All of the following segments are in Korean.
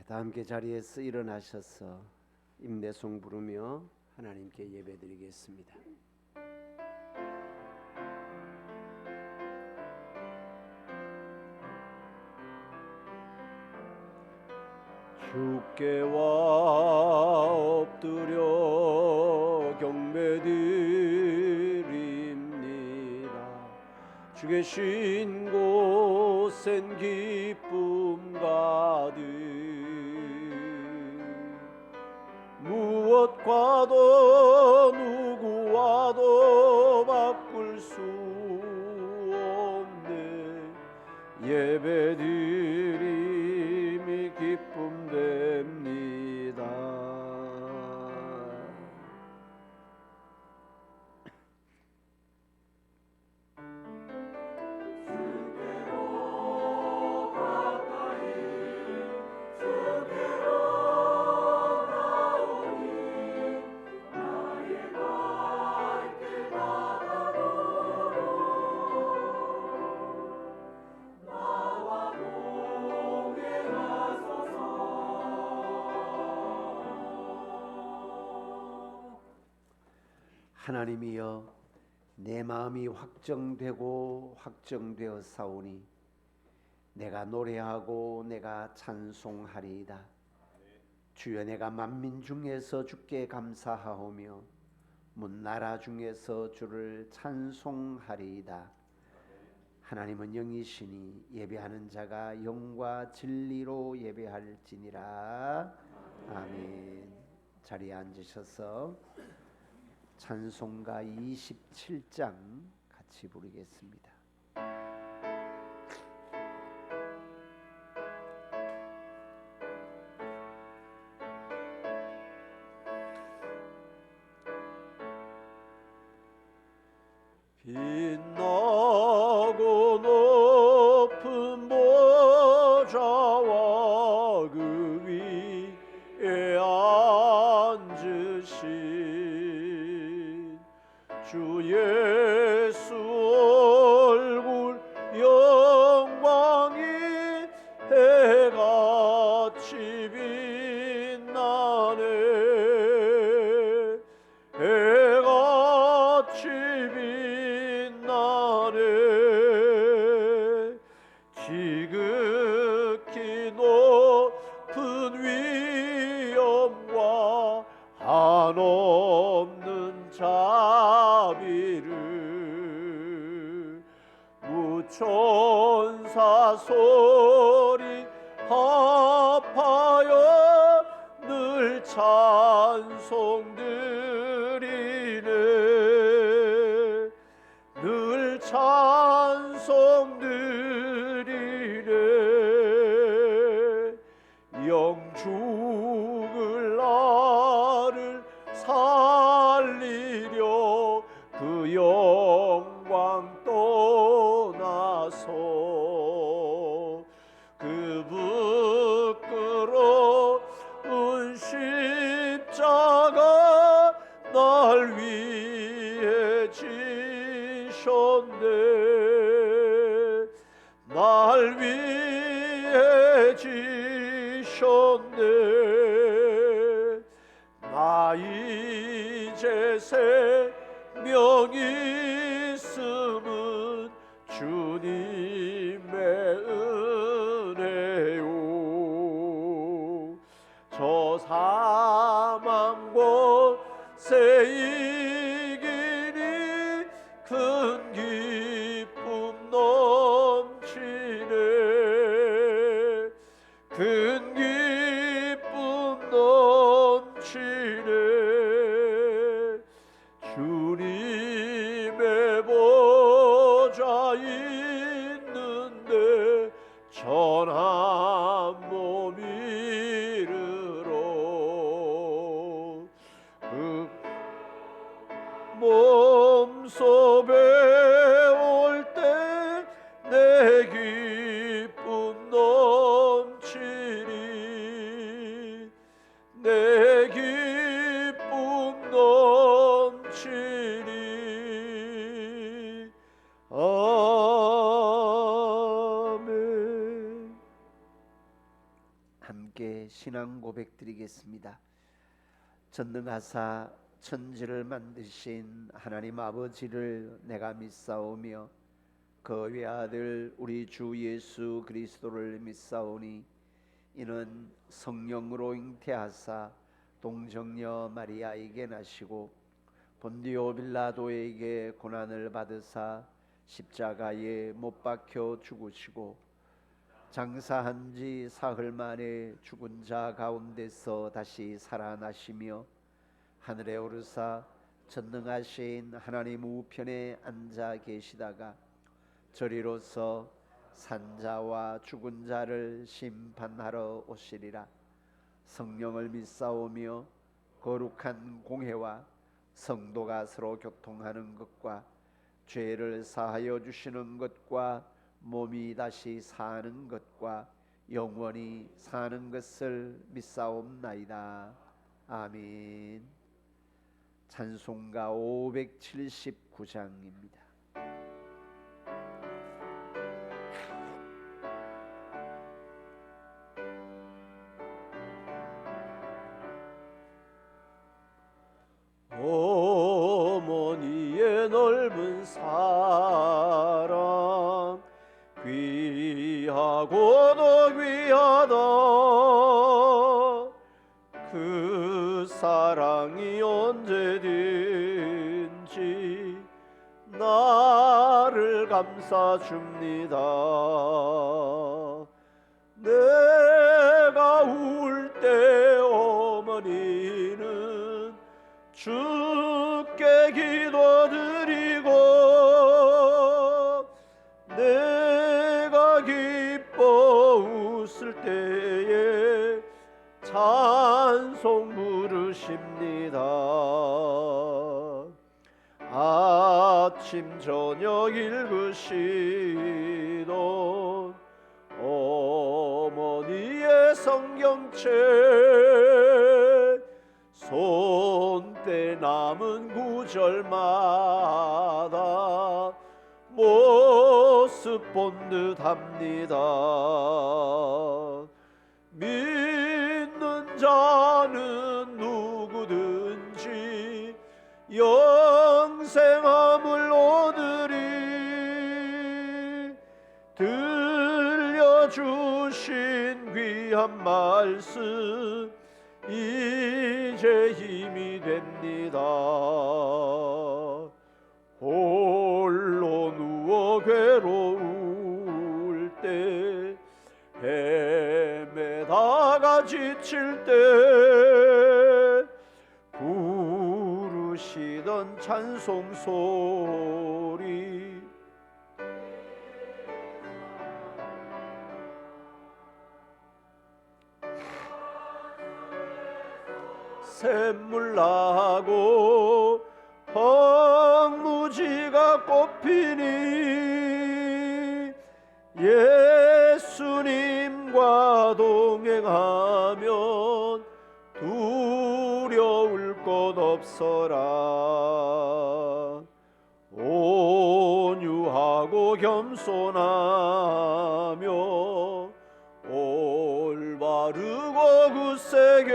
다 함께 자리에서 일어나셔서 임내송 부르며 하나님께 예배드리겠습니다. 주께와 엎드려 경배드립니다. 주 계신 곳엔 기쁨 가득, 무엇과도 누구와도 바꿀 수 없네. 예배드림이 기쁨 됩니다. 하나님이여, 내 마음이 확정되고 확정되어 사오니 내가 노래하고 내가 찬송하리이다. 주여, 내가 만민 중에서 주께 감사하오며 문나라 중에서 주를 찬송하리이다. 하나님은 영이시니 예배하는 자가 영과 진리로 예배할지니라. 아멘. 자리에 앉으셔서 찬송가 27장 같이 부르겠습니다. 빛나고 높은 보좌와 그 위에 앉으신 주 예수 얼굴 영광이 해같이 빛나네. 해같이 빛나네. 지극히 높은 위엄과 한없는 자비를 무천사 소리 합하여 늘 찬송드리네. 늘 찬송드리네. 영죽을 나를 살리려 그 영광 떠나서 그 부끄러운 십자가 날 위해 지셨네. 날 위해 지셨네. 나 이제 생명 있음은 주님의 은혜요. 저 사망 곳에 이기니 큰 기쁨 넘치네. 큰 기쁨 넘치네. 주님의 함께 신앙 고백 드리겠습니다. 전능하사 천지를 만드신 하나님 아버지를 내가 믿사오며 그 외아들 우리 주 예수 그리스도를 믿사오니 이는 성령으로 잉태하사 동정녀 마리아에게 나시고 본디오 빌라도에게 고난을 받으사 십자가에 못 박혀 죽으시고 장사한 지 사흘 만에 죽은 자 가운데서 다시 살아나시며 하늘에 오르사 전능하신 하나님 우편에 앉아 계시다가 저리로서 산자와 죽은 자를 심판하러 오시리라. 성령을 믿사오며 거룩한 공회와 성도가 서로 교통하는 것과 죄를 사하여 주시는 것과 몸이 다시 사는 것과 영원히 사는 것을 믿사옵나이다. 아멘. 찬송가 579장입니다. 어머니의 넓은 사랑 귀하고도 귀하다. 그 사랑이 언제든지 나를 감싸줍니다. 내가 울 때 어머니는 주께 기도드리고 내가 기뻐 웃을 때에 찬송 부르십니다. 아침 저녁 읽으시던 어머니의 성경책 손때 남은 구절마다 모습 본 듯합니다. 믿는 자는 누구든지 영생함을 얻으리. 들려주신 귀한 말씀 이제 힘이 됩니다. 홀로 누워 괴로울 때 헤매다가 지칠 때 부르시던 찬송 소리 샘물 나고 황무지가 꽃피니 예수님과 동행하면 두려울 것 없어라. 온유하고 겸손하며 올바르고 굳세게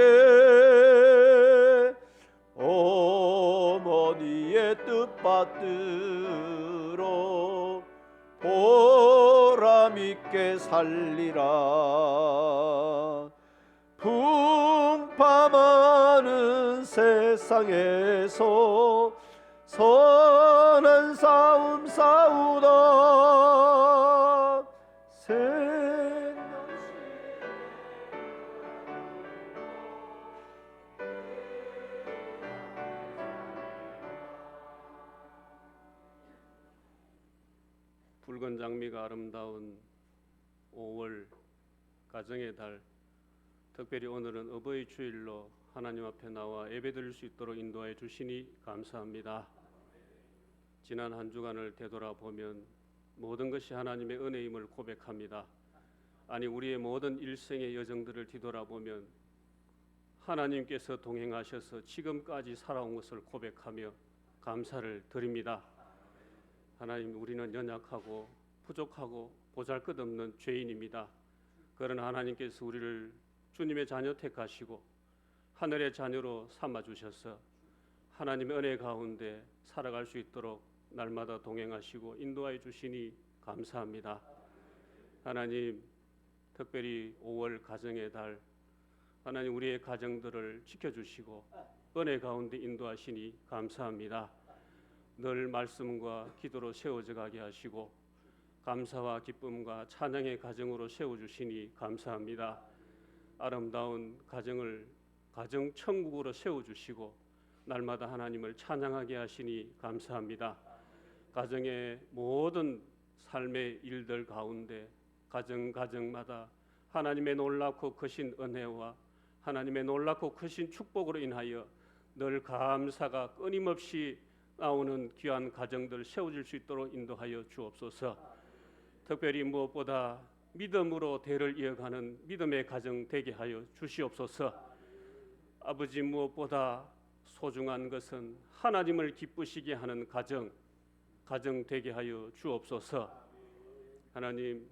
어머니의 뜻받들어 보람있게 살리라. 풍파많은 세상에서 선한 싸움 싸우다 붉은 장미가 아름다운 5월 가정의 달, 특별히 오늘은 어버이 주일로 하나님 앞에 나와 예배드릴 수 있도록 인도하여 주시니 감사합니다. 지난 한 주간을 되돌아보면 모든 것이 하나님의 은혜임을 고백합니다. 아니, 우리의 모든 일생의 여정들을 뒤돌아보면 하나님께서 동행하셔서 지금까지 살아온 것을 고백하며 감사를 드립니다. 하나님, 우리는 연약하고 부족하고 보잘것없는 죄인입니다. 그러나 하나님께서 우리를 주님의 자녀 택하시고 하늘의 자녀로 삼아주셔서 하나님의 은혜 가운데 살아갈 수 있도록 날마다 동행하시고 인도하여 주시니 감사합니다. 하나님, 특별히 5월 가정의 달, 하나님 우리의 가정들을 지켜주시고 은혜 가운데 인도하시니 감사합니다. 늘 말씀과 기도로 세워져 가게 하시고 감사와 기쁨과 찬양의 가정으로 세워주시니 감사합니다. 아름다운 가정을 가정 천국으로 세워주시고 날마다 하나님을 찬양하게 하시니 감사합니다. 가정의 모든 삶의 일들 가운데 가정마다 하나님의 놀랍고 크신 은혜와 하나님의 놀랍고 크신 축복으로 인하여 늘 감사가 끊임없이 나오는 귀한 가정들 세워질 수 있도록 인도하여 주옵소서. 특별히 무엇보다 믿음으로 대를 이어가는 믿음의 가정 되게 하여 주시옵소서. 아버지, 무엇보다 소중한 것은 하나님을 기쁘시게 하는 가정 되게 하여 주옵소서. 하나님,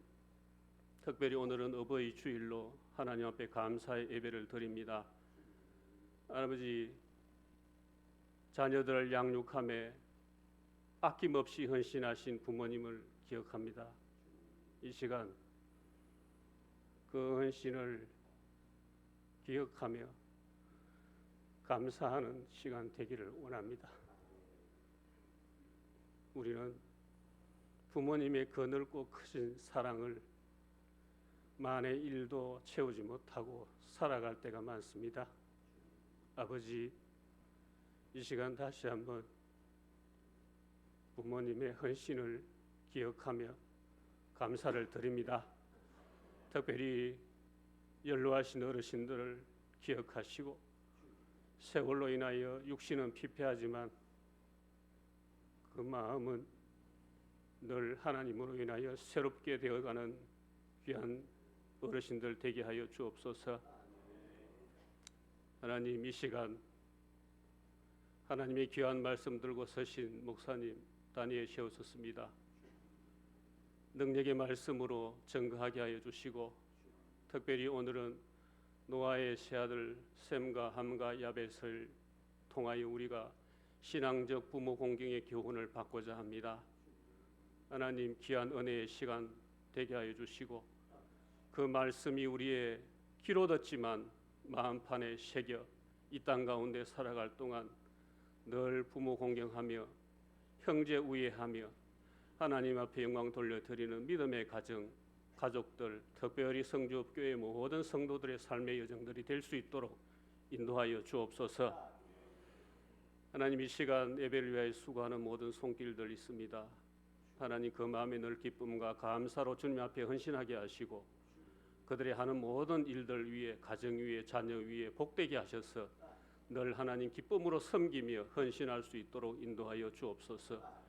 특별히 오늘은 어버이 주일로 하나님 앞에 감사의 예배를 드립니다. 아버지, 자녀들을 양육함에 아낌없이 헌신하신 부모님을 기억합니다. 이 시간 그 헌신을 기억하며 감사하는 시간 되기를 원합니다. 우리는 부모님의 거늘고 크신 사랑을 만의 일도 채우지 못하고 살아갈 때가 많습니다. 아버지, 이 시간 다시 한번 부모님의 헌신을 기억하며 감사를 드립니다. 특별히 연로하신 어르신들을 기억하시고 세월로 인하여 육신은 피폐하지만 그 마음은 늘 하나님으로 인하여 새롭게 되어가는 귀한 어르신들 되게 하여 주옵소서. 하나님, 이 시간 하나님의 귀한 말씀 들고 서신 목사님 단위에 세우셨습니다. 능력의 말씀으로 증거하게 하여 주시고 특별히 오늘은 노아의 새아들 셈과 함과 야벳을 통하여 우리가 신앙적 부모 공경의 교훈을 받고자 합니다. 하나님, 귀한 은혜의 시간 되게 하여 주시고 그 말씀이 우리의 귀로 듣지만 마음판에 새겨 이 땅 가운데 살아갈 동안 늘 부모 공경하며 형제 우애하며 하나님 앞에 영광 돌려드리는 믿음의 가족들, 특별히 성주업교회 모든 성도들의 삶의 여정들이 될 수 있도록 인도하여 주옵소서. 하나님, 이 시간 예배를 위하여 수고하는 모든 손길들 있습니다. 하나님, 그 마음의 늘 기쁨과 감사로 주님 앞에 헌신하게 하시고 그들이 하는 모든 일들 위에 가정 위에 자녀 위에 복되게 하셔서 늘 하나님 기쁨으로 섬기며 헌신할 수 있도록 인도하여 주옵소서.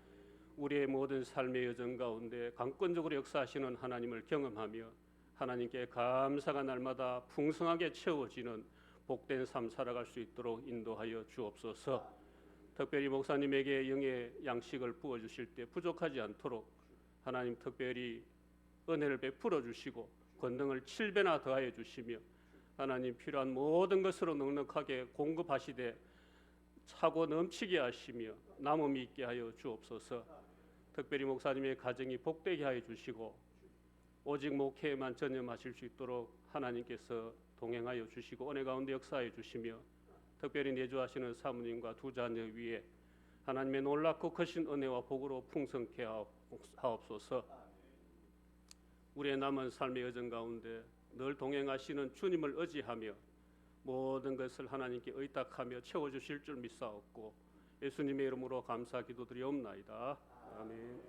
우리의 모든 삶의 여정 가운데 강권적으로 역사하시는 하나님을 경험하며 하나님께 감사가 날마다 풍성하게 채워지는 복된 삶 살아갈 수 있도록 인도하여 주옵소서. 특별히 목사님에게 영의 양식을 부어주실 때 부족하지 않도록 하나님 특별히 은혜를 베풀어 주시고 권능을 7배나 더하여 주시며 하나님 필요한 모든 것으로 넉넉하게 공급하시되 차고 넘치게 하시며 남음이 있게 하여 주옵소서. 특별히 목사님의 가정이 복되게 하여 주시고 오직 목회에만 전념하실 수 있도록 하나님께서 동행하여 주시고 은혜 가운데 역사하여 주시며 특별히 내주하시는 사모님과 두 자녀 위에 하나님의 놀랍고 크신 은혜와 복으로 풍성케 하옵소서. 우리의 남은 삶의 여정 가운데 늘 동행하시는 주님을 의지하며 모든 것을 하나님께 의탁하며 채워주실 줄 믿사옵고 예수님의 이름으로 감사 기도드리옵나이다. 아멘.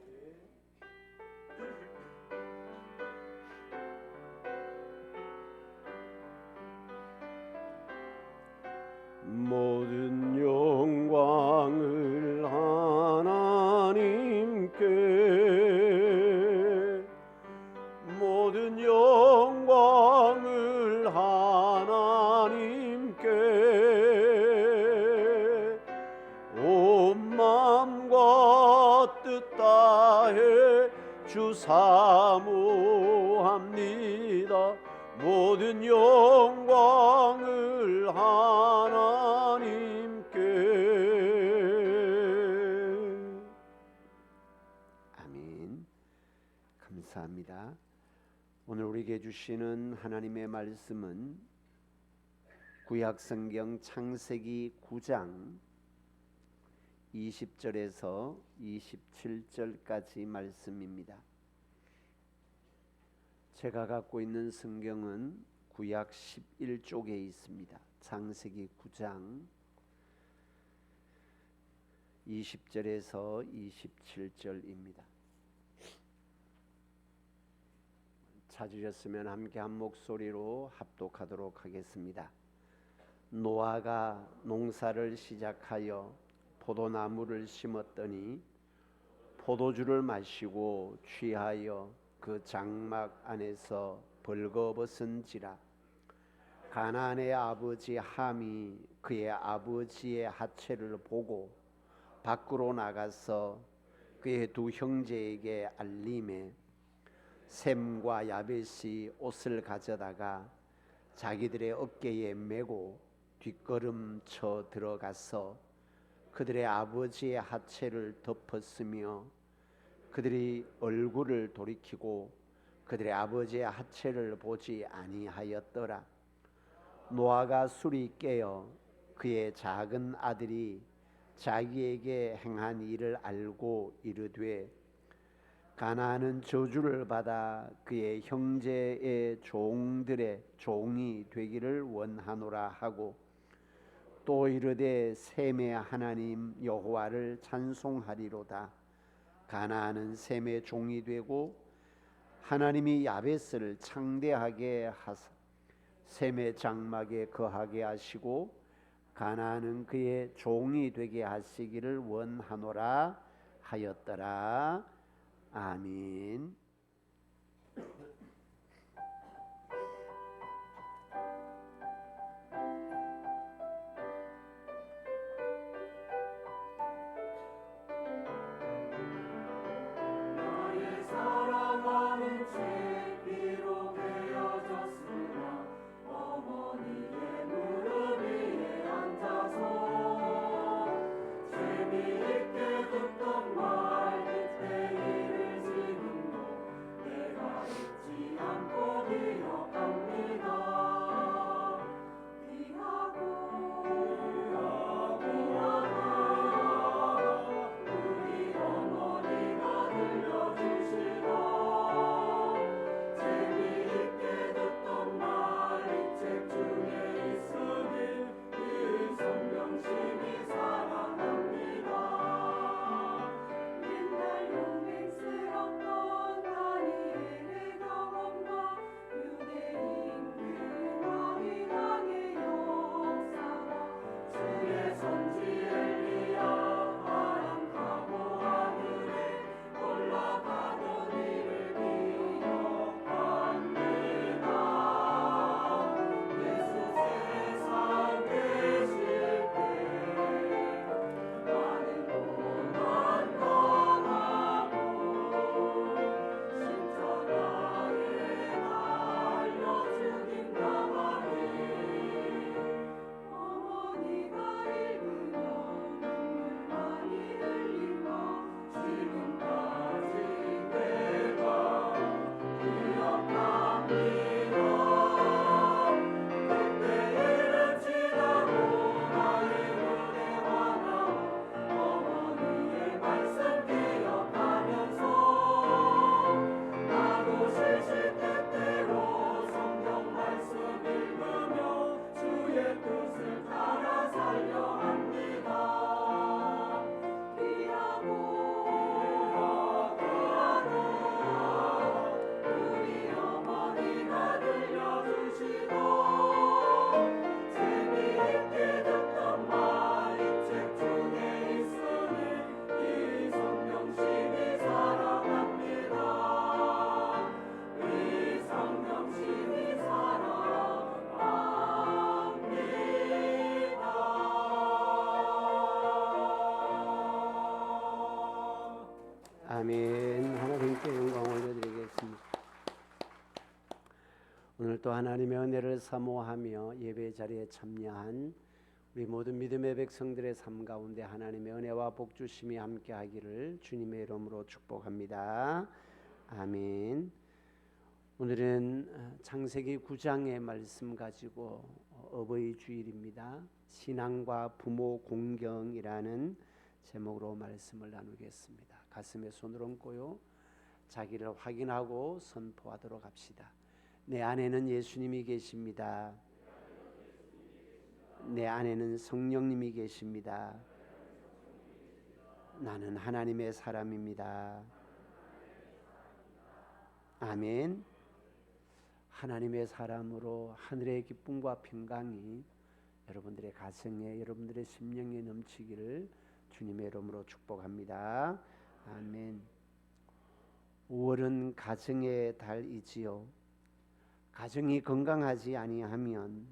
모든 영광을 하나님께 모든 영광을 하나님께 온 마음과 뜻 다해 주 사모합니다. 모든 영광을 하나님께. 아멘. 감사합니다. 오늘 우리에게 주시는 하나님의 말씀은 구약성경 창세기 9장 20절에서 27절까지 말씀입니다. 제가 갖고 있는 성경은 구약 11쪽에 있습니다. 창세기 9장 20절에서 27절입니다. 찾으셨으면 함께 한 목소리로 합독하도록 하겠습니다. 노아가 농사를 시작하여 포도나무를 심었더니 포도주를 마시고 취하여 그 장막 안에서 벌거벗은지라. 가나안의 아버지 함이 그의 아버지의 하체를 보고 밖으로 나가서 그의 두 형제에게 알림해 셈과 야벳이 옷을 가져다가 자기들의 어깨에 메고 뒷걸음쳐 들어가서 그들의 아버지의 하체를 덮었으며 그들이 얼굴을 돌이키고 그들의 아버지의 하체를 보지 아니하였더라. 노아가 술이 깨어 그의 작은 아들이 자기에게 행한 일을 알고 이르되 가나안은 저주를 받아 그의 형제의 종들의 종이 되기를 원하노라 하고 또 이르되 셈의 하나님 여호와를 찬송하리로다. 가나안은 셈의 종이 되고 하나님이 야벳을 창대하게 하사 셈의 장막에 거하게 하시고 가나안은 그의 종이 되게 하시기를 원하노라 하였더라. 아멘. 나의 사랑하는 죄 비록 되어졌으나 어머니의 무릎 위에 앉아서 재미있게 듣던 말 이때 일을 지는 것 내가 잊지 않고 기억합니다. 우리 어머니가 들려주시던 재미있게 듣던 말 이 책 중에 있으니 이 성경심이 사랑합니다. 맨날 용맹스럽던 다니엘의 경험과 유대인 그 다윗왕의 역사가 주의 선지 엘리야 아랑가고 하늘에 올라가던 일을 기억합니다. 예수 세상 계실 때 나는 고난 당하고 십자가에 달려 죽임 당하니 어머니가 읽으며 눈물 많이 흘리며 지금까지 내가 기억합니다. 그때 일은 지나고 나의 눈에 화나고 어머니의 말씀 기억하면서 나도 실실때때로 성경 말씀 읽으며 주의 뜻을 따라 살려 합니다. 귀하고 우리 어머니가 들려주시던 재미있게 듣던 말 이 책 중에 있으니 이 성경심이 사랑합니다. 이 성경심이 사랑합니다. 아멘. 하나님께 영광 올려드리겠습니다. 오늘도 하나님의 은혜를 사모하며 예배 자리에 참여한 우리 모든 믿음의 백성들의 삶 가운데 하나님의 은혜와 복 주심이 함께하기를 주님의 이름으로 축복합니다. 아멘. 오늘은 창세기 9장의 말씀 가지고 어버이 주일입니다. 신앙과 부모 공경이라는 제목으로 말씀을 나누겠습니다. 가슴에 손을 얹고요, 자기를 확인하고 선포하도록 합시다. 내 안에는 예수님이 계십니다. 내 안에는 성령님이 계십니다. 나는 하나님의 사람입니다. 아멘. 하나님의 사람으로 하늘의 기쁨과 평강이 여러분들의 가정에, 여러분들의 심령에 넘치기를 주님의 이름으로 축복합니다. 아멘. 5월은 가정의 달이지요. 가정이 건강하지 아니하면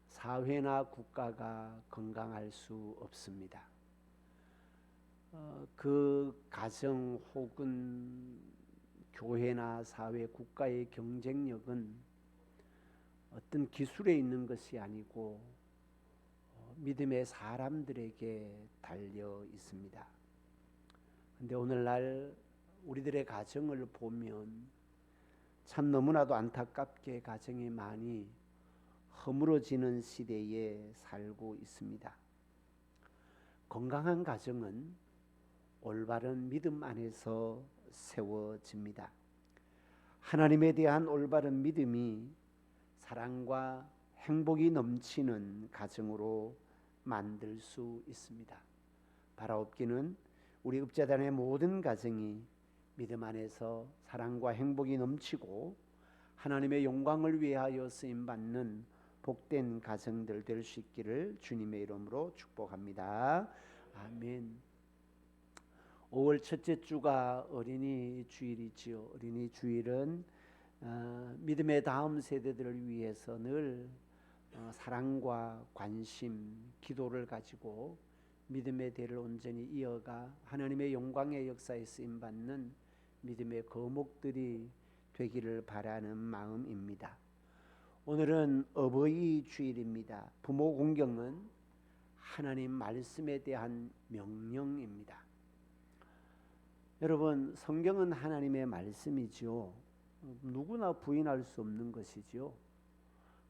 사회나 국가가 건강할 수 없습니다. 그 가정 혹은 교회나 사회, 국가의 경쟁력은 어떤 기술에 있는 것이 아니고 믿음의 사람들에게 달려 있습니다. 그런데 오늘날 우리들의 가정을 보면 참 너무나도 안타깝게 가정이 많이 허물어지는 시대에 살고 있습니다. 건강한 가정은 올바른 믿음 안에서 세워집니다. 하나님에 대한 올바른 믿음이 사랑과 행복이 넘치는 가정으로 만들 수 있습니다. 바라옵기는 우리 읍자단의 모든 가정이 믿음 안에서 사랑과 행복이 넘치고 하나님의 영광을 위하여 쓰임받는 복된 가정들 될 수 있기를 주님의 이름으로 축복합니다. 아멘. 5월 첫째 주가 어린이 주일이지요. 어린이 주일은 믿음의 다음 세대들을 위해서 늘 사랑과 관심, 기도를 가지고 믿음의 대를 온전히 이어가 하나님의 영광의 역사에 쓰임받는 믿음의 거목들이 되기를 바라는 마음입니다. 오늘은 어버이 주일입니다. 부모 공경은 하나님 말씀에 대한 명령입니다. 여러분, 성경은 하나님의 말씀이죠. 누구나 부인할 수 없는 것이죠.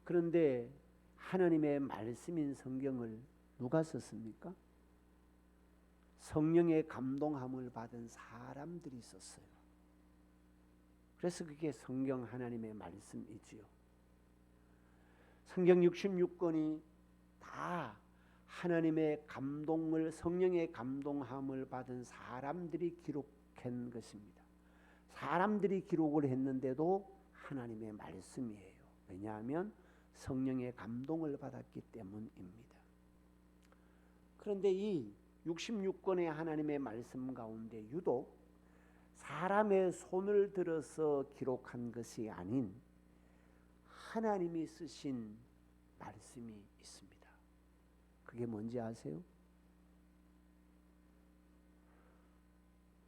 그런데 하나님의 말씀인 성경을 누가 썼습니까? 성령의 감동함을 받은 사람들이 썼어요. 그래서 그게 성경 하나님의 말씀이지요. 성경 66권이 다 하나님의 감동을, 성령의 감동함을 받은 사람들이 기록한 것입니다. 사람들이 기록을 했는데도 하나님의 말씀이에요. 왜냐하면 성령의 감동을 받았기 때문입니다. 그런데 이 66권의 하나님의 말씀 가운데 유독 사람의 손을 들어서 기록한 것이 아닌 하나님이 쓰신 말씀이 있습니다. 그게 뭔지 아세요?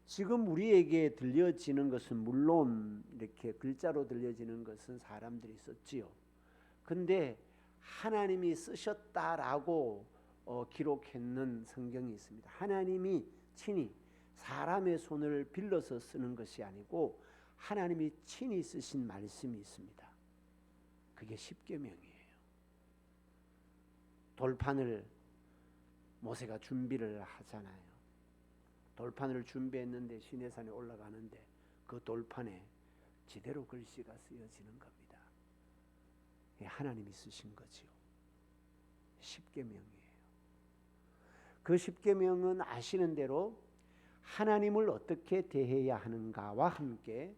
지금 우리에게 들려지는 것은 물론 이렇게 글자로 들려지는 것은 사람들이 썼지요. 근데 하나님이 쓰셨다라고 기록했는 성경이 있습니다. 하나님이 친히 사람의 손을 빌려서 쓰는 것이 아니고 하나님이 친히 쓰신 말씀이 있습니다. 그게 십계명이에요. 돌판을 모세가 준비를 하잖아요. 돌판을 준비했는데 시내산에 올라가는데 그 돌판에 지대로 글씨가 쓰여지는 겁니다. 하나님이 쓰신 거지요. 십계명이에요. 그 십계명은 아시는 대로 하나님을 어떻게 대해야 하는가와 함께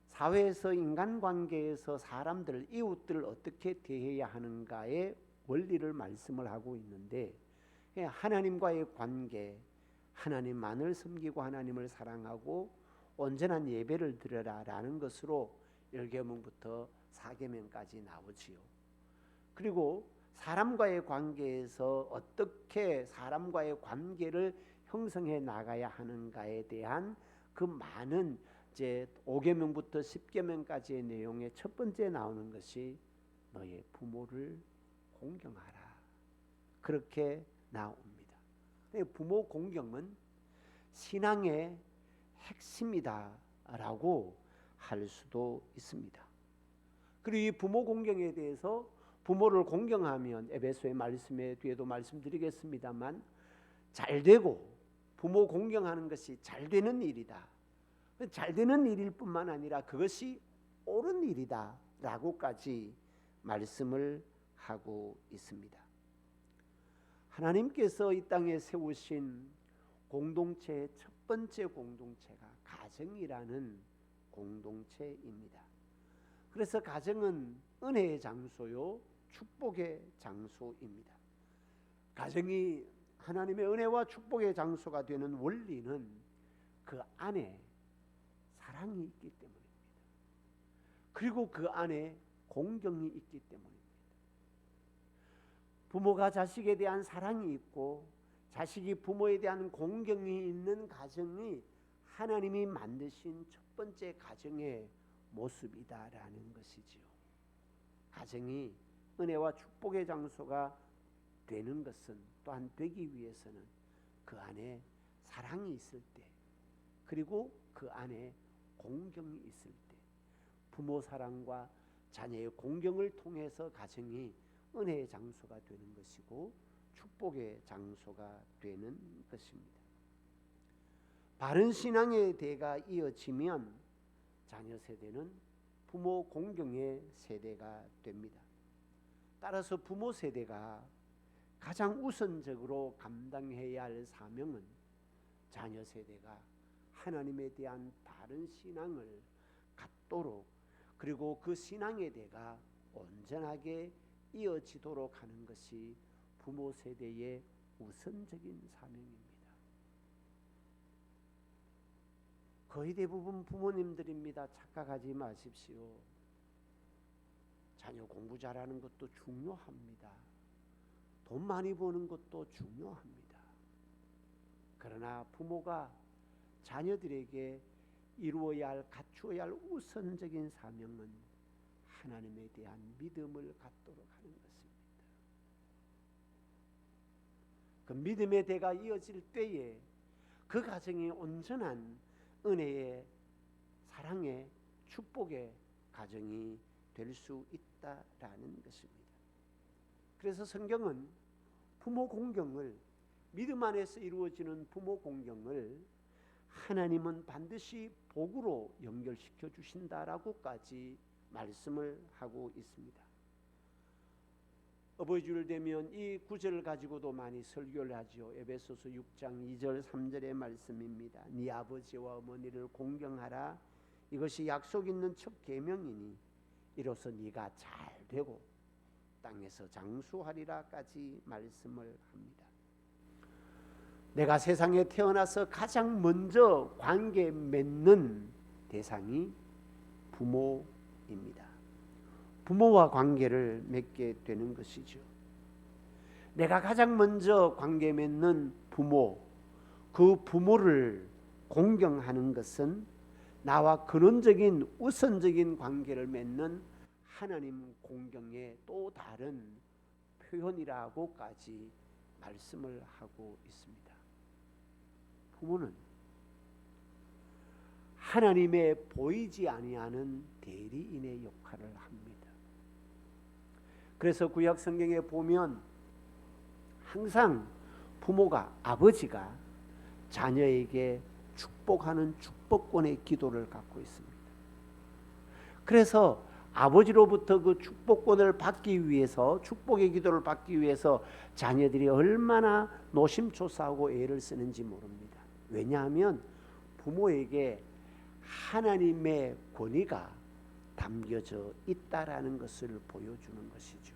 사회에서, 인간관계에서 사람들, 이웃들을 어떻게 대해야 하는가의 원리를 말씀을 하고 있는데, 하나님과의 관계, 하나님만을 섬기고 하나님을 사랑하고 온전한 예배를 드려라라는 것으로 1계명부터 4계명까지 나오지요. 그리고 사람과의 관계에서 어떻게 사람과의 관계를 형성해 나가야 하는가에 대한 그 많은 이제 5계명부터 10계명까지의 내용의 첫 번째 나오는 것이 너의 부모를 공경하라. 그렇게 나옵니다. 부모 공경은 신앙의 핵심이다라고 할 수도 있습니다. 그리고 이 부모 공경에 대해서 부모를 공경하면 에베소의 말씀에 뒤에도 말씀드리겠습니다만 잘되고 부모 공경하는 것이 잘되는 일이다. 잘되는 일일 뿐만 아니라 그것이 옳은 일이다 라고까지 말씀을 하고 있습니다. 하나님께서 이 땅에 세우신 공동체의 첫 번째 공동체가 가정이라는 공동체입니다. 그래서 가정은 은혜의 장소요 축복의 장소입니다. 가정이 하나님의 은혜와 축복의 장소가 되는 원리는 그 안에 사랑이 있기 때문입니다. 그리고 그 안에 공경이 있기 때문입니다. 부모가 자식에 대한 사랑이 있고 자식이 부모에 대한 공경이 있는 가정이 하나님이 만드신 첫 번째 가정의 모습이다라는 것이지요. 가정이 은혜와 축복의 장소가 되는 것은 또한 되기 위해서는 그 안에 사랑이 있을 때, 그리고 그 안에 공경이 있을 때, 부모 사랑과 자녀의 공경을 통해서 가정이 은혜의 장소가 되는 것이고 축복의 장소가 되는 것입니다. 바른 신앙의 대가 이어지면 자녀 세대는 부모 공경의 세대가 됩니다. 따라서 부모 세대가 가장 우선적으로 감당해야 할 사명은 자녀 세대가 하나님에 대한 바른 신앙을 갖도록, 그리고 그 신앙의 대가 온전하게 이어지도록 하는 것이 부모 세대의 우선적인 사명입니다. 거의 대부분 부모님들입니다. 착각하지 마십시오. 자녀 공부 잘하는 것도 중요합니다. 돈 많이 버는 것도 중요합니다. 그러나 부모가 자녀들에게 이루어야 할, 갖추어야 할 우선적인 사명은 하나님에 대한 믿음을 갖도록 하는 것입니다. 그 믿음의 대가 이어질 때에 그 가정이 온전한 은혜의, 사랑의, 축복의 가정이 될 수 있다라는 것입니다. 그래서 성경은 부모 공경을, 믿음 안에서 이루어지는 부모 공경을 하나님은 반드시 복으로 연결시켜 주신다라고까지 말씀을 하고 있습니다. 어버이 주일 되면 이 구절을 가지고도 많이 설교를 하죠. 에베소서 6장 2절 3절의 말씀입니다. 네 아버지와 어머니를 공경하라. 이것이 약속 있는 첫 계명이니 이로써 네가 잘 되고 땅에서 장수하리라까지 말씀을 합니다. 내가 세상에 태어나서 가장 먼저 관계 맺는 대상이 부모입니다. 부모와 관계를 맺게 되는 것이죠. 내가 가장 먼저 관계 맺는 부모, 그 부모를 공경하는 것은 나와 근원적인 우선적인 관계를 맺는 하나님 공경의 또 다른 표현이라고까지 말씀을 하고 있습니다. 부모는 하나님의 보이지 아니하는 대리인의 역할을 합니다. 그래서 구약 성경에 보면 항상 부모가, 아버지가 자녀에게 축복하는 축복권의 기도를 갖고 있습니다. 그래서 아버지로부터 그 축복권을 받기 위해서, 축복의 기도를 받기 위해서 자녀들이 얼마나 노심초사하고 애를 쓰는지 모릅니다. 왜냐하면 부모에게 하나님의 권위가 담겨져 있다라는 것을 보여주는 것이죠.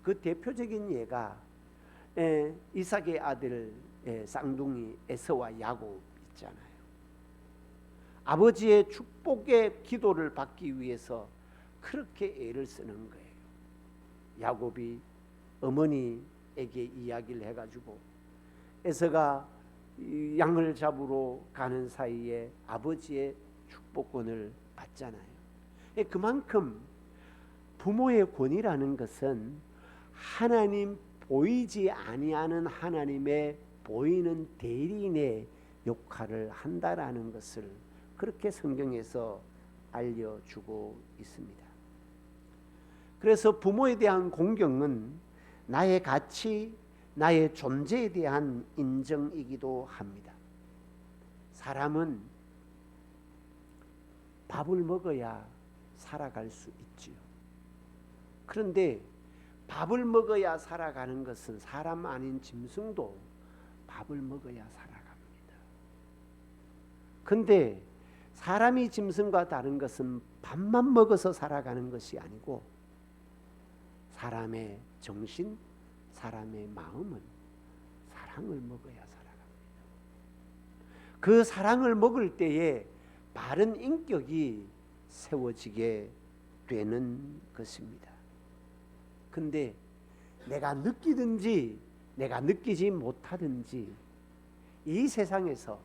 그 대표적인 예가 이삭의 아들 쌍둥이 에서와 야곱 있잖아요. 아버지의 축복의 기도를 받기 위해서 그렇게 애를 쓰는 거예요. 야곱이 어머니에게 이야기를 해가지고 에서가 양을 잡으러 가는 사이에 아버지의 축복권을 받잖아요. 그만큼 부모의 권위라는 것은 하나님 보이지 아니하는 하나님의 보이는 대리인의 역할을 한다라는 것을 그렇게 성경에서 알려주고 있습니다. 그래서 부모에 대한 공경은 나의 가치, 나의 존재에 대한 인정이기도 합니다. 사람은 밥을 먹어야 살아갈 수 있지요. 그런데 밥을 먹어야 살아가는 것은 사람 아닌 짐승도 밥을 먹어야 살아갑니다. 근데 사람이 짐승과 다른 것은 밥만 먹어서 살아가는 것이 아니고 사람의 정신, 사람의 마음은 사랑을 먹어야 살아갑니다. 그 사랑을 먹을 때에 바른 인격이 세워지게 되는 것입니다. 근데 내가 느끼든지 내가 느끼지 못하든지 이 세상에서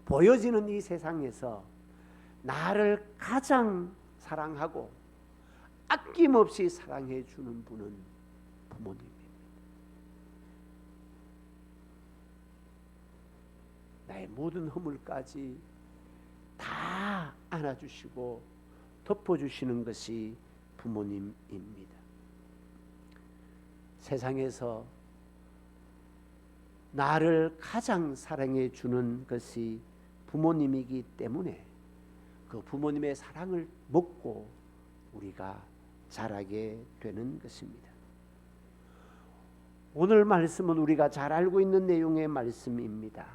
보여지는 이 세상에서 나를 가장 사랑하고 아낌없이 사랑해 주는 분은 부모님입니다. 나의 모든 허물까지 다 안아주시고 덮어주시는 것이 부모님입니다. 세상에서 나를 가장 사랑해 주는 것이 부모님이기 때문에 그 부모님의 사랑을 먹고 우리가 자라게 되는 것입니다. 오늘 말씀은 우리가 잘 알고 있는 내용의 말씀입니다.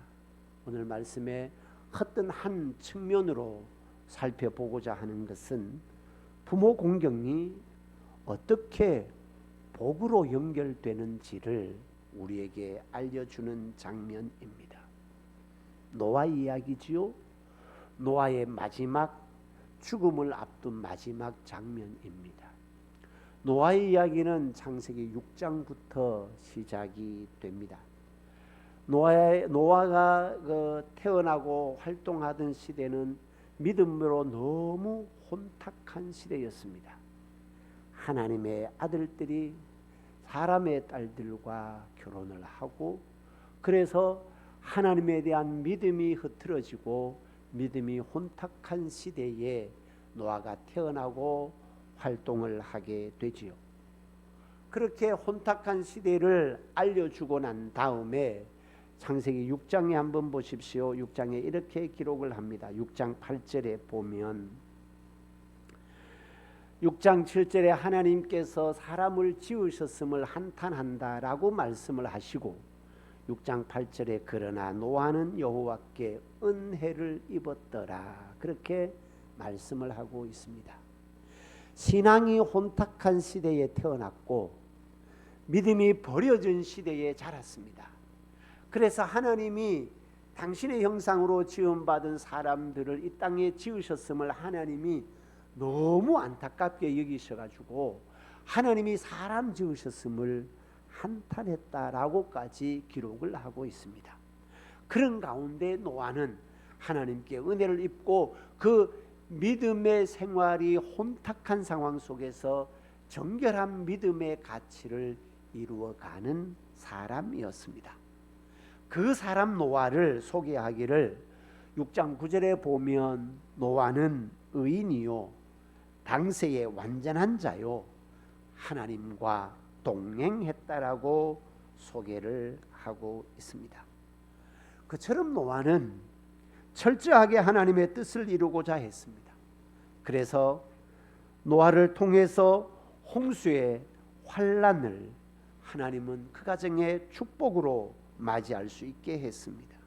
오늘 말씀의 어떤 한 측면으로 살펴보고자 하는 것은 부모 공경이 어떻게 복으로 연결되는지를 우리에게 알려주는 장면입니다. 노아 이야기지요. 노아의 마지막 죽음을 앞둔 마지막 장면입니다. 노아의 이야기는 창세기 6장부터 시작이 됩니다. 노아가 태어나고 활동하던 시대는 믿음으로 너무 혼탁한 시대였습니다. 하나님의 아들들이 사람의 딸들과 결혼을 하고 그래서 하나님에 대한 믿음이 흐트러지고 믿음이 혼탁한 시대에 노아가 태어나고 활동을 하게 되지요. 그렇게 혼탁한 시대를 알려주고 난 다음에 창세기 6장에 한번 보십시오. 6장에 이렇게 기록을 합니다. 6장 8절에 보면 6장 7절에 하나님께서 사람을 지으셨음을 한탄한다라고 말씀을 하시고 6장 8절에 그러나 노아는 여호와께 은혜를 입었더라 그렇게 말씀을 하고 있습니다. 신앙이 혼탁한 시대에 태어났고 믿음이 버려진 시대에 자랐습니다. 그래서 하나님이 당신의 형상으로 지음받은 사람들을 이 땅에 지으셨음을 하나님이 너무 안타깝게 여기셔가지고 하나님이 사람 지으셨음을 한탄했다라고까지 기록을 하고 있습니다. 그런 가운데 노아는 하나님께 은혜를 입고 그 믿음의 생활이 혼탁한 상황 속에서 정결한 믿음의 가치를 이루어가는 사람이었습니다. 그 사람 노아를 소개하기를 6장 9절에 보면 노아는 의인이요 당세의 완전한 자요 하나님과 동행했다라고 소개를 하고 있습니다. 그처럼 노아는 철저하게 하나님의 뜻을 이루고자 했습니다. 그래서 노아를 통해서 홍수의 환란을 하나님은 그 가정의 축복으로 맞이할 수 있게 했습니다.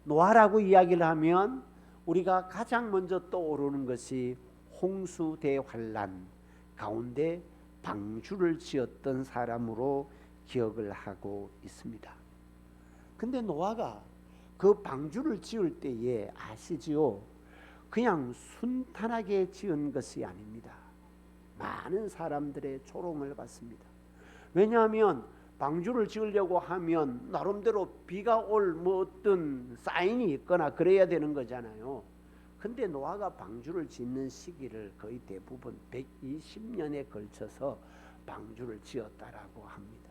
노아라고 이야기를 하면 우리가 가장 먼저 떠오르는 것이 홍수 대환란 가운데 방주를 지었던 사람으로 기억을 하고 있습니다. 근데 노아가 그 방주를 지을 때에 아시지요? 그냥 순탄하게 지은 것이 아닙니다. 많은 사람들의 조롱을 받습니다. 왜냐하면 방주를 지으려고 하면 나름대로 비가 올 어떤 사인이 있거나 그래야 되는 거잖아요. 근데 노아가 방주를 짓는 시기를 거의 대부분 120년에 걸쳐서 방주를 지었다라고 합니다.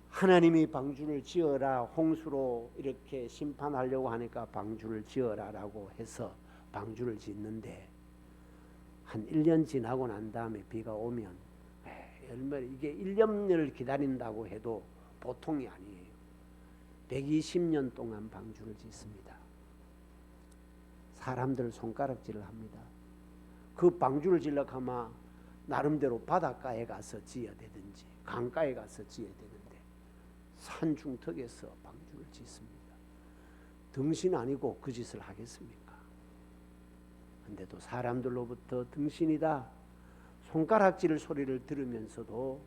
하나님이 방주를 지어라, 홍수로 이렇게 심판하려고 하니까 방주를 지어라라고 해서 방주를 짓는데 한 1년 지나고 난 다음에 비가 오면 얼마나 이게 1년을 기다린다고 해도 보통이 아니에요. 120년 동안 방주를 짓습니다. 사람들 손가락질을 합니다. 그 방주를 지려고 하면 나름대로 바닷가에 가서 지어야 되든지 강가에 가서 지어야 되는데 산중턱에서 방주를 짓습니다. 등신 아니고 그 짓을 하겠습니까? 근데도 사람들로부터 등신이다 손가락질 소리를 들으면서도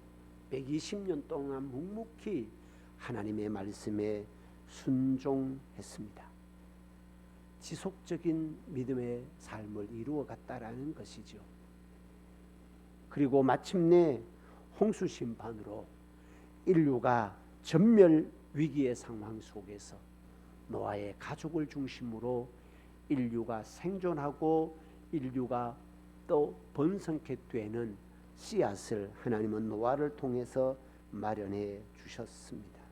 120년 동안 묵묵히 하나님의 말씀에 순종했습니다. 지속적인 믿음의 삶을 이루어갔다라는 것이죠. 그리고 마침내 홍수 심판으로 인류가 전멸 위기의 상황 속에서 노아의 가족을 중심으로 인류가 생존하고 인류가 또 번성케 되는 씨앗을 하나님은 노아를 통해서 마련해 주셨습니다.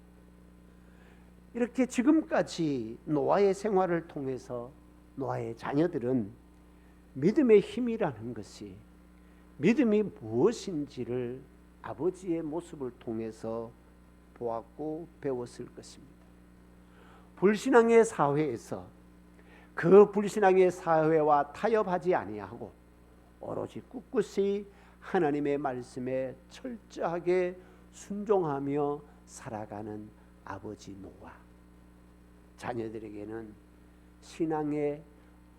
이렇게 지금까지 노아의 생활을 통해서 노아의 자녀들은 믿음의 힘이라는 것이 믿음이 무엇인지를 아버지의 모습을 통해서 보았고 배웠을 것입니다. 불신앙의 사회에서 그 불신앙의 사회와 타협하지 아니하고 오로지 꿋꿋이 하나님의 말씀에 철저하게 순종하며 살아가는 아버지 노아, 자녀들에게는 신앙의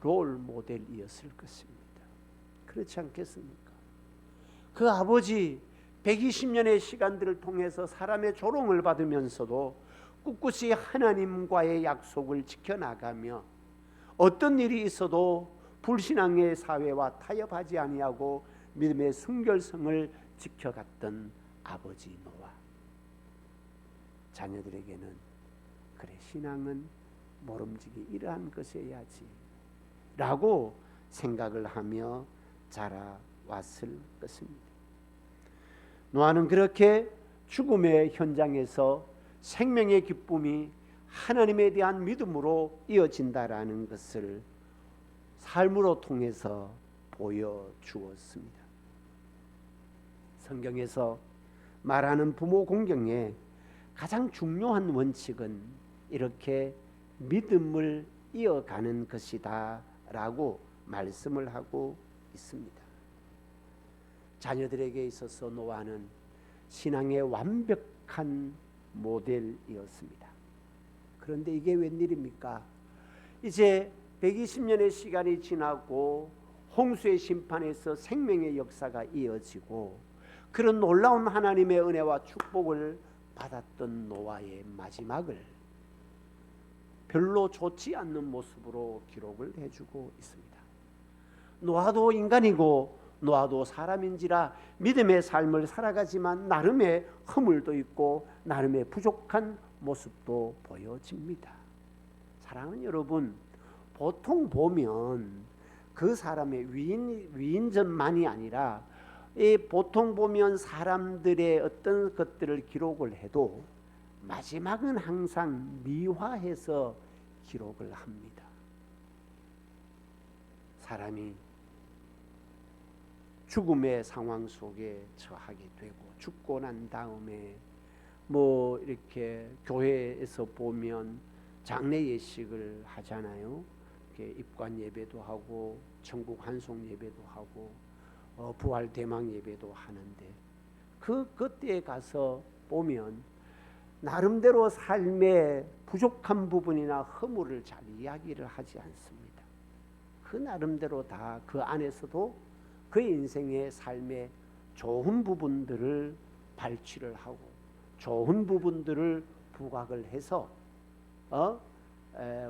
롤 모델이었을 것입니다. 그렇지 않겠습니까? 그 아버지 120년의 시간들을 통해서 사람의 조롱을 받으면서도 꿋꿋이 하나님과의 약속을 지켜나가며 어떤 일이 있어도 불신앙의 사회와 타협하지 아니하고 믿음의 순결성을 지켜갔던 아버지 노아, 자녀들에게는 그래 신앙은 모름지기 이러한 것이어야지 라고 생각을 하며 자라왔을 것입니다. 노아는 그렇게 죽음의 현장에서 생명의 기쁨이 하나님에 대한 믿음으로 이어진다라는 것을 삶으로 통해서 보여주었습니다. 성경에서 말하는 부모 공경의 가장 중요한 원칙은 이렇게 믿음을 이어가는 것이다 라고 말씀을 하고 있습니다. 자녀들에게 있어서 노아는 신앙의 완벽한 모델이었습니다. 그런데 이게 웬일입니까? 이제 120년의 시간이 지나고 홍수의 심판에서 생명의 역사가 이어지고 그런 놀라운 하나님의 은혜와 축복을 받았던 노아의 마지막을 별로 좋지 않는 모습으로 기록을 해주고 있습니다. 노아도 인간이고 노아도 사람인지라 믿음의 삶을 살아가지만 나름의 허물도 있고 나름의 부족한 모습도 보여집니다. 사랑하는 여러분, 보통 보면 그 사람의 위인전만이 아니라 보통 보면 사람들의 어떤 것들을 기록을 해도 마지막은 항상 미화해서 기록을 합니다. 사람이 죽음의 상황 속에 처하게 되고 죽고 난 다음에 뭐 이렇게 교회에서 보면 장례 예식을 하잖아요. 이렇게 입관 예배도 하고 천국 환송 예배도 하고 부활 대망 예배도 하는데 그때에 가서 보면 나름대로 삶의 부족한 부분이나 허물을 잘 이야기를 하지 않습니다. 그 나름대로 다 그 안에서도 그 인생의 삶의 좋은 부분들을 발취를 하고 좋은 부분들을 부각을 해서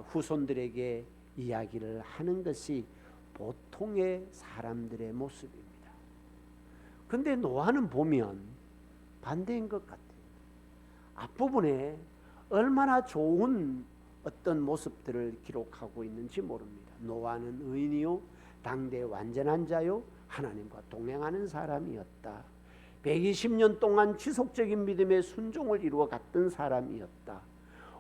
후손들에게 이야기를 하는 것이 보통의 사람들의 모습입니다. 근데 노아는 보면 반대인 것 같아요. 앞부분에 얼마나 좋은 어떤 모습들을 기록하고 있는지 모릅니다. 노아는 의인이요 당대의 완전한 자요 하나님과 동행하는 사람이었다. 120년 동안 지속적인 믿음의 순종을 이루어 갔던 사람이었다.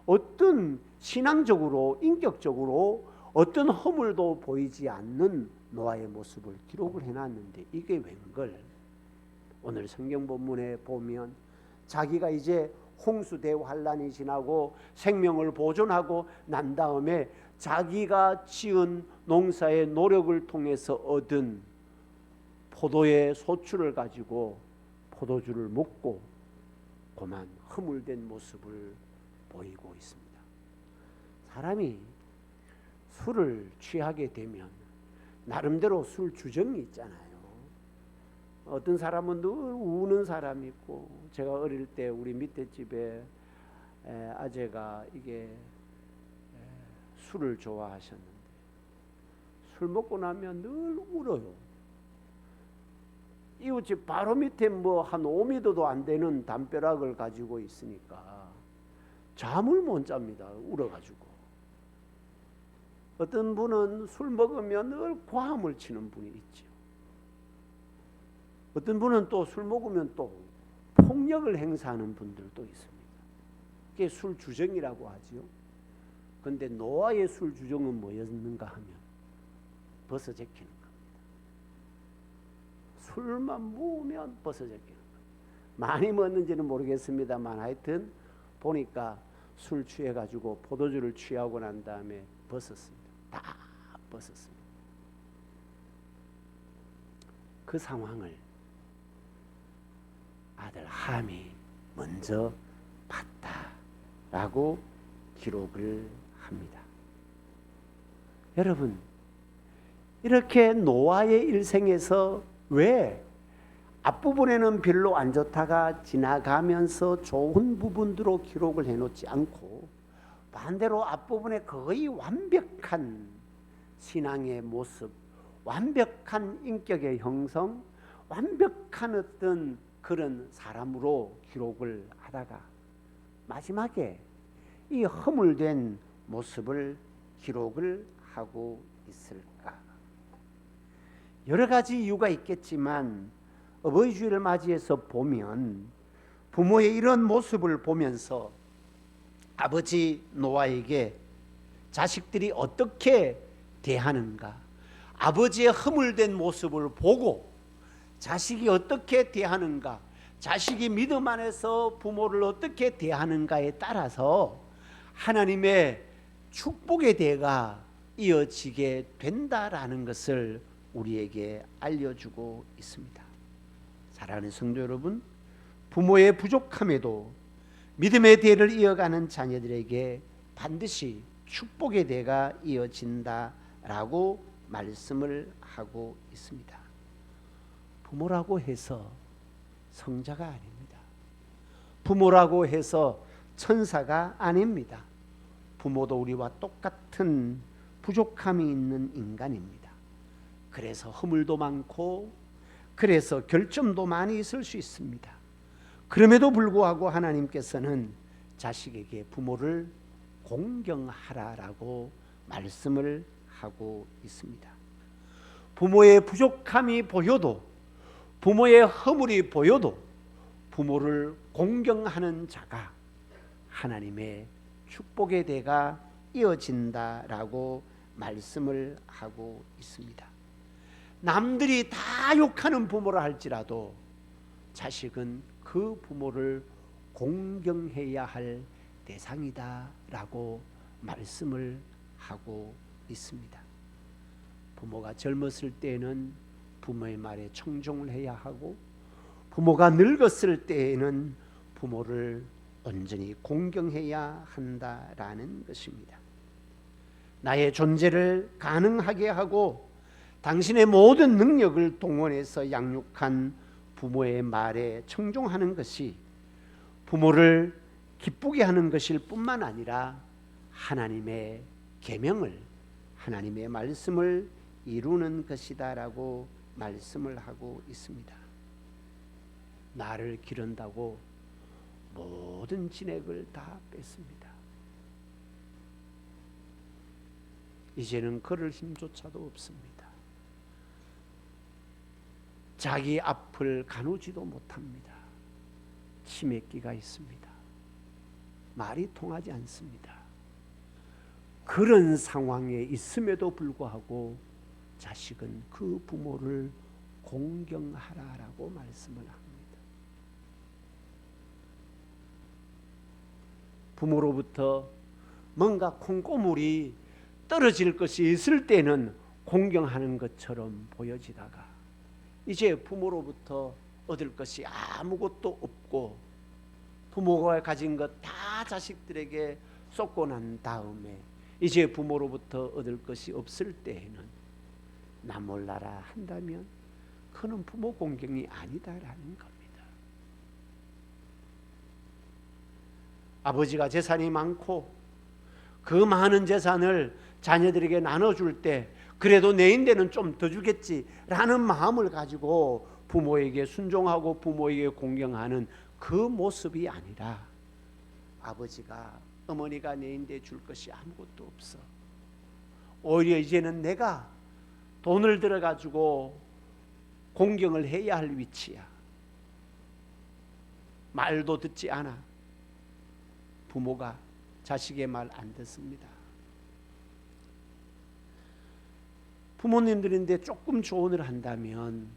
어떤 신앙적으로 인격적으로 어떤 허물도 보이지 않는 노아의 모습을 기록을 해놨는데 이게 웬걸? 오늘 성경 본문에 보면 자기가 이제 홍수 대환란이 지나고 생명을 보존하고 난 다음에 자기가 지은 농사의 노력을 통해서 얻은 포도의 소출을 가지고 포도주를 먹고 고만 허물된 모습을 보이고 있습니다. 사람이 술을 취하게 되면 나름대로 술 주정이 있잖아요. 어떤 사람은 늘 우는 사람이 있고, 제가 어릴 때 우리 밑에 집에 아재가 이게 술을 좋아하셨는데 술 먹고 나면 늘 울어요. 이웃집 바로 밑에 뭐 한 5m도 안 되는 담벼락을 가지고 있으니까 잠을 못 잡니다. 울어가지고. 어떤 분은 술 먹으면 늘 과음을 치는 분이 있죠. 어떤 분은 또 술 먹으면 또 폭력을 행사하는 분들도 있습니다. 그게 술 주정이라고 하지요. 그런데 노아의 술 주정은 뭐였는가 하면 벗어 제끼는 겁니다. 술만 먹으면 벗어 제끼는 겁니다. 많이 먹는지는 모르겠습니다만 하여튼 보니까 술 취해가지고 포도주를 취하고 난 다음에 벗었습니다. 다 벗었습니다. 그 상황을 아들 함이 먼저 봤다라고 기록을 합니다. 여러분, 이렇게 노아의 일생에서 왜 앞부분에는 별로 안 좋다가 지나가면서 좋은 부분으로 기록을 해놓지 않고 반대로 앞부분에 거의 완벽한 신앙의 모습, 완벽한 인격의 형성, 완벽한 어떤 그런 사람으로 기록을 하다가 마지막에 이 허물된 모습을 기록을 하고 있을까? 여러 가지 이유가 있겠지만 어버이 주일을 맞이해서 보면 부모의 이런 모습을 보면서 아버지 노아에게 자식들이 어떻게 대하는가, 아버지의 허물된 모습을 보고 자식이 어떻게 대하는가, 자식이 믿음 안에서 부모를 어떻게 대하는가에 따라서 하나님의 축복의 대가 이어지게 된다라는 것을 우리에게 알려주고 있습니다. 사랑하는 성도 여러분, 부모의 부족함에도 믿음의 대를 이어가는 자녀들에게 반드시 축복의 대가 이어진다라고 말씀을 하고 있습니다. 부모라고 해서 성자가 아닙니다. 부모라고 해서 천사가 아닙니다. 부모도 우리와 똑같은 부족함이 있는 인간입니다. 그래서 허물도 많고 그래서 결점도 많이 있을 수 있습니다. 그럼에도 불구하고 하나님께서는 자식에게 부모를 공경하라라고 말씀을 하고 있습니다. 부모의 부족함이 보여도, 부모의 허물이 보여도 부모를 공경하는 자가 하나님의 축복의 대가 이어진다라고 말씀을 하고 있습니다. 남들이 다 욕하는 부모라 할지라도 자식은 그 부모를 공경해야 할 대상이다라고 말씀을 하고 있습니다. 부모가 젊었을 때에는 부모의 말에 청종을 해야 하고, 부모가 늙었을 때에는 부모를 온전히 공경해야 한다라는 것입니다. 나의 존재를 가능하게 하고 당신의 모든 능력을 동원해서 양육한 부모의 말에 청종하는 것이 부모를 기쁘게 하는 것일 뿐만 아니라 하나님의 계명을, 하나님의 말씀을 이루는 것이다라고 말씀을 하고 있습니다. 나를 기른다고 모든 진액을 다 뺐습니다. 이제는 걸을 힘조차도 없습니다. 자기 앞을 가누지도 못합니다. 치매기가 있습니다. 말이 통하지 않습니다. 그런 상황에 있음에도 불구하고 자식은 그 부모를 공경하라라고 말씀을 합니다. 부모로부터 뭔가 콩고물이 떨어질 것이 있을 때는 공경하는 것처럼 보여지다가 이제 부모로부터 얻을 것이 아무것도 없고 부모가 가진 것 다 자식들에게 쏟고 난 다음에 이제 부모로부터 얻을 것이 없을 때에는 나 몰라라 한다면 그는 부모 공경이 아니다라는 겁니다. 아버지가 재산이 많고 그 많은 재산을 자녀들에게 나눠줄 때 그래도 내 인대는 좀 더 주겠지라는 마음을 가지고 부모에게 순종하고 부모에게 공경하는 그 모습이 아니라 아버지가 어머니가 내 인대에 줄 것이 아무것도 없어. 오히려 이제는 내가 돈을 들어가지고 공경을 해야 할 위치야. 말도 듣지 않아. 부모가 자식의 말 안 듣습니다. 부모님들인데 조금 조언을 한다면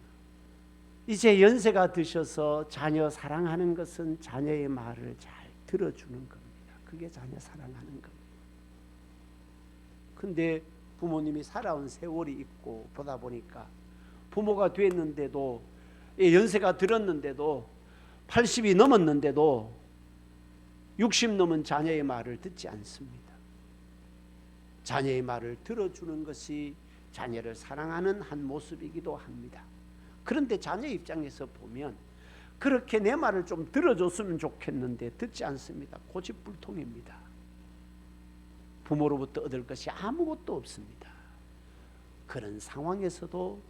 이제 연세가 드셔서 자녀 사랑하는 것은 자녀의 말을 잘 들어주는 겁니다. 그게 자녀 사랑하는 겁니다. 근데 부모님이 살아온 세월이 있고 보다 보니까 부모가 됐는데도 연세가 들었는데도 80이 넘었는데도 60 넘은 자녀의 말을 듣지 않습니다. 자녀의 말을 들어주는 것이 자녀를 사랑하는 한 모습이기도 합니다. 그런데 자녀 입장에서 보면 그렇게 내 말을 좀 들어줬으면 좋겠는데 듣지 않습니다. 고집불통입니다. 부모로부터 얻을 것이 아무것도 없습니다. 그런 상황에서도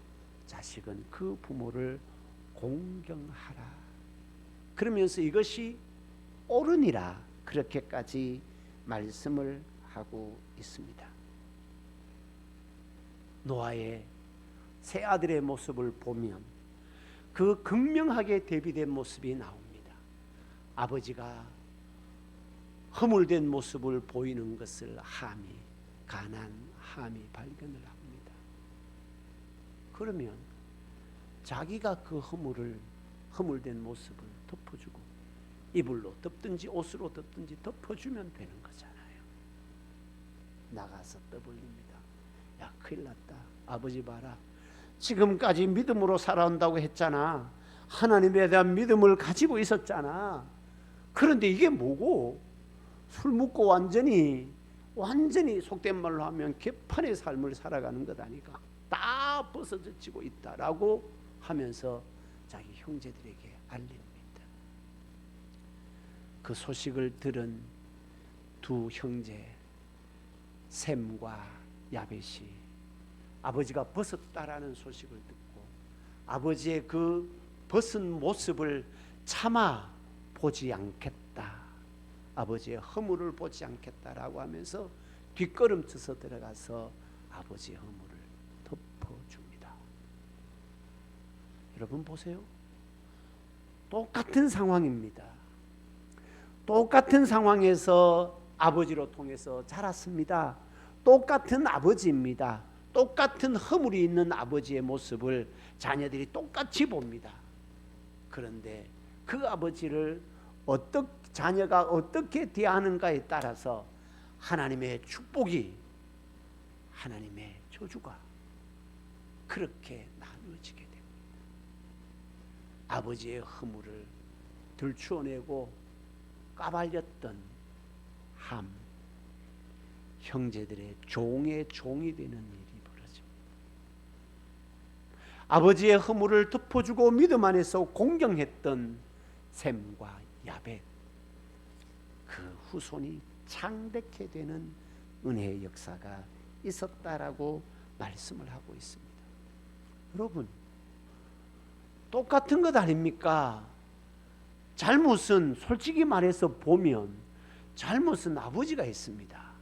자식은 그 부모를 공경하라. 그러면서 이것이 옳으니라 그렇게까지 말씀을 하고 있습니다. 노아의 세 아들의 모습을 보면 그 극명하게 대비된 모습이 나옵니다. 아버지가 허물된 모습을 보이는 것을 함이 발견을 합니다. 그러면 자기가 그 허물된 모습을 덮어주고 이불로 덮든지 옷으로 덮든지 덮어주면 되는 거잖아요. 나가서 떠벌립니다. 야, 큰일 났다. 아버지 봐라. 지금까지 믿음으로 살아온다고 했잖아. 하나님에 대한 믿음을 가지고 있었잖아. 그런데 이게 뭐고? 술 먹고 완전히 속된 말로 하면 개판의 삶을 살아가는 것 아니까. 다 벗어지고 있다라고 하면서 자기 형제들에게 알립니다. 그 소식을 들은 두 형제 셈과 야벳이 아버지가 벗었다라는 소식을 듣고 아버지의 그 벗은 모습을 차마 보지 않겠다, 아버지의 허물을 보지 않겠다라고 하면서 뒷걸음쳐서 들어가서 아버지의 허물을 덮어줍니다. 여러분 보세요. 똑같은 상황입니다. 똑같은 상황에서 아버지로 통해서 자랐습니다. 똑같은 아버지입니다. 똑같은 허물이 있는 아버지의 모습을 자녀들이 똑같이 봅니다. 그런데 그 아버지를 자녀가 어떻게 대하는가에 따라서 하나님의 축복이, 하나님의 저주가 그렇게 나누어지게 됩니다. 아버지의 허물을 들추어내고 까발렸던 함, 형제들의 종의 종이 되는 일이 벌어집니다. 아버지의 허물을 덮어주고 믿음 안에서 공경했던 셈과 야벳, 그 후손이 창대케 되는 은혜의 역사가 있었다라고 말씀을 하고 있습니다. 여러분, 똑같은 것 아닙니까? 잘못은 솔직히 말해서 보면 잘못은 아버지가 했습니다.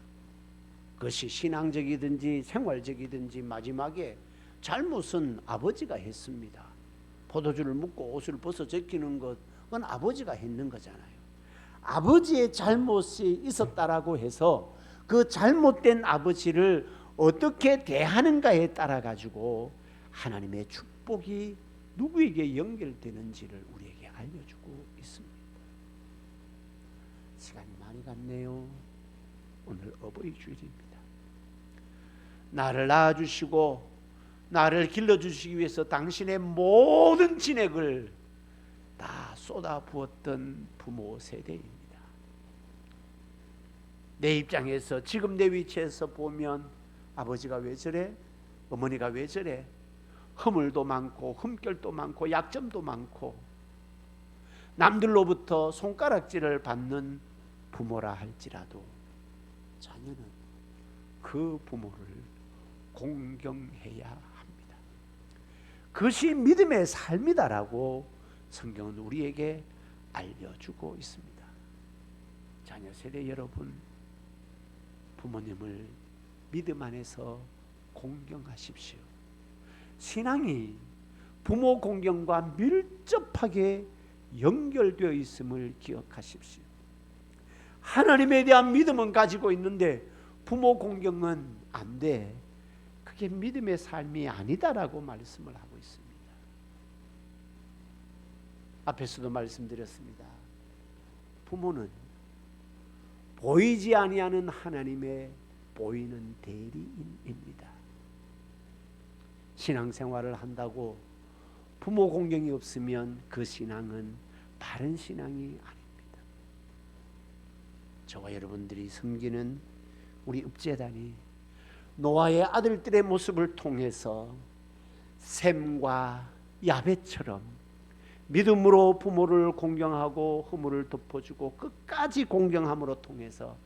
그것이 신앙적이든지 생활적이든지 마지막에 잘못은 아버지가 했습니다. 포도주를 묻고 옷을 벗어 제끼는 것은 아버지가 했는 거잖아요. 아버지의 잘못이 있었다라고 해서 그 잘못된 아버지를 어떻게 대하는가에 따라 가지고 하나님의 축복이 누구에게 연결되는지를 우리에게 알려주고 있습니다. 시간이 많이 갔네요. 오늘 어버이 주일입니다. 나를 낳아주시고 나를 길러주시기 위해서 당신의 모든 진액을 다 쏟아 부었던 부모 세대입니다. 내 입장에서 지금 내 위치에서 보면 아버지가 왜 저래? 어머니가 왜 저래? 허물도 많고 흠결도 많고 약점도 많고 남들로부터 손가락질을 받는 부모라 할지라도 자녀는 그 부모를 공경해야 합니다. 그것이 믿음의 삶이다라고 성경은 우리에게 알려주고 있습니다. 자녀 세대 여러분, 부모님을 믿음 안에서 공경하십시오. 신앙이 부모 공경과 밀접하게 연결되어 있음을 기억하십시오. 하나님에 대한 믿음은 가지고 있는데 부모 공경은 안 돼. 그게 믿음의 삶이 아니다라고 말씀을 하고 있습니다. 앞에서도 말씀드렸습니다. 부모는 보이지 아니하는 하나님의 보이는 대리인입니다. 신앙생활을 한다고 부모 공경이 없으면 그 신앙은 바른 신앙이 아닙니다. 저와 여러분들이 섬기는 우리 읍제단이 노아의 아들들의 모습을 통해서 셈과 야벳처럼 믿음으로 부모를 공경하고 허물을 덮어주고 끝까지 공경함으로 통해서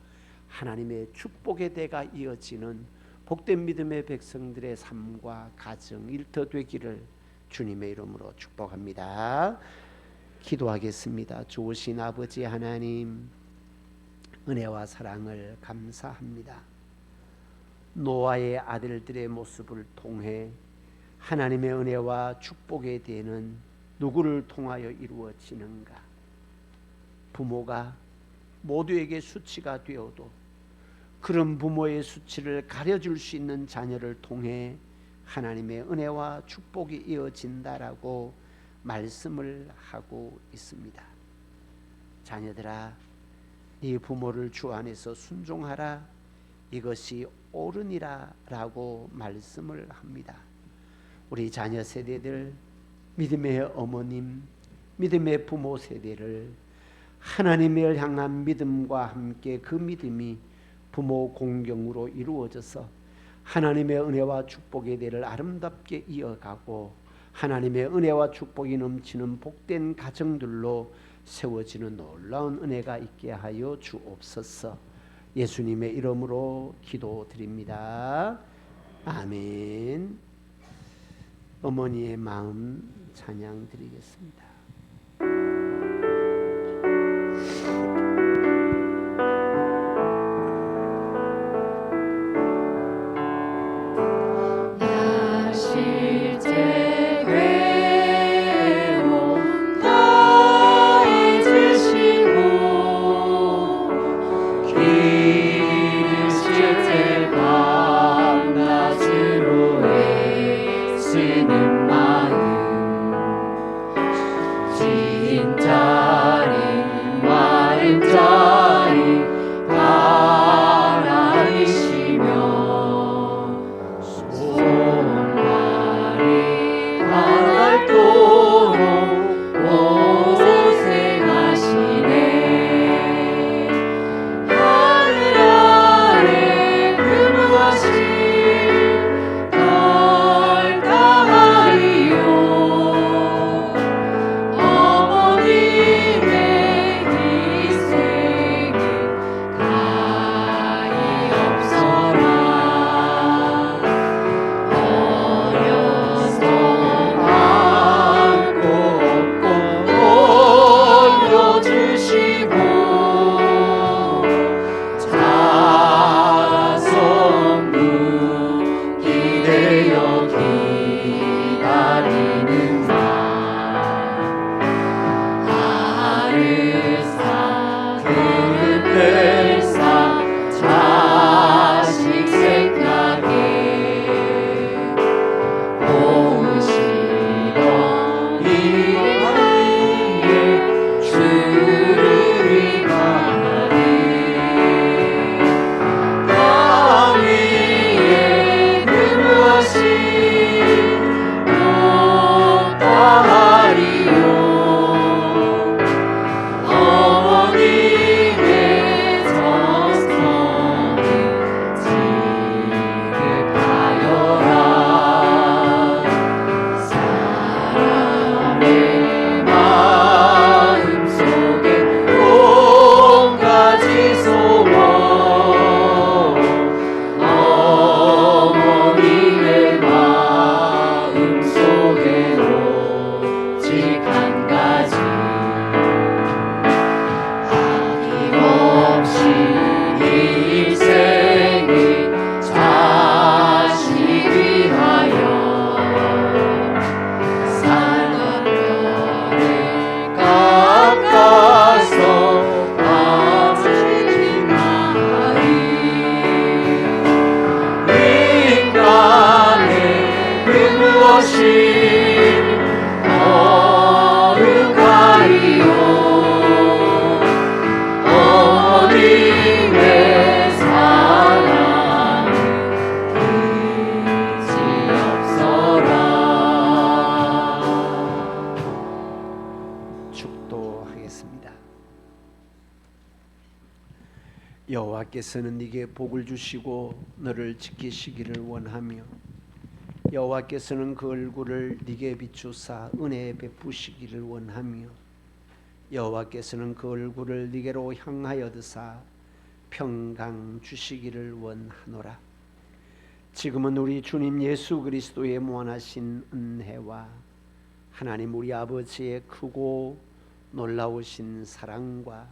하나님의 축복의 대가 이어지는 복된 믿음의 백성들의 삶과 가정 일터되기를 주님의 이름으로 축복합니다. 기도하겠습니다. 좋으신 아버지 하나님, 은혜와 사랑을 감사합니다. 노아의 아들들의 모습을 통해 하나님의 은혜와 축복의 대는 누구를 통하여 이루어지는가? 부모가 모두에게 수치가 되어도 그런 부모의 수치를 가려줄 수 있는 자녀를 통해 하나님의 은혜와 축복이 이어진다라고 말씀을 하고 있습니다. 자녀들아, 네 부모를 주 안에서 순종하라. 이것이 옳으니라 라고 말씀을 합니다. 우리 자녀 세대들, 믿음의 어머님, 믿음의 부모 세대를 하나님을 향한 믿음과 함께 그 믿음이 부모 공경으로 이루어져서 하나님의 은혜와 축복의 대를 아름답게 이어가고 하나님의 은혜와 축복이 넘치는 복된 가정들로 세워지는 놀라운 은혜가 있게 하여 주옵소서. 예수님의 이름으로 기도드립니다. 아멘. 어머니의 마음 찬양 드리겠습니다. 여호와께서는 네게 복을 주시고 너를 지키시기를 원하며 여호와께서는 그 얼굴을 네게 비추사 은혜 베푸시기를 원하며 여호와께서는 그 얼굴을 네게로 향하여 드사 평강 주시기를 원하노라. 지금은 우리 주님 예수 그리스도의 무한하신 은혜와 하나님 우리 아버지의 크고 놀라우신 사랑과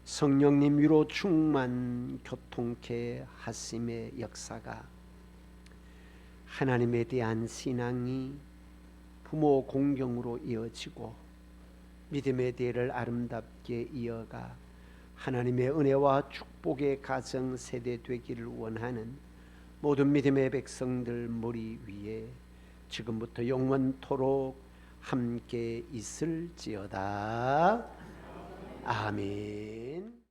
성령님 위로 충만 교통케 하심의 역사가 하나님에 대한 신앙이 부모 공경으로 이어지고 믿음의 대를 아름답게 이어가 하나님의 은혜와 축복의 가정 세대 되기를 원하는 모든 믿음의 백성들 머리 위에 지금부터 영원토록 함께 있을지어다. 아멘.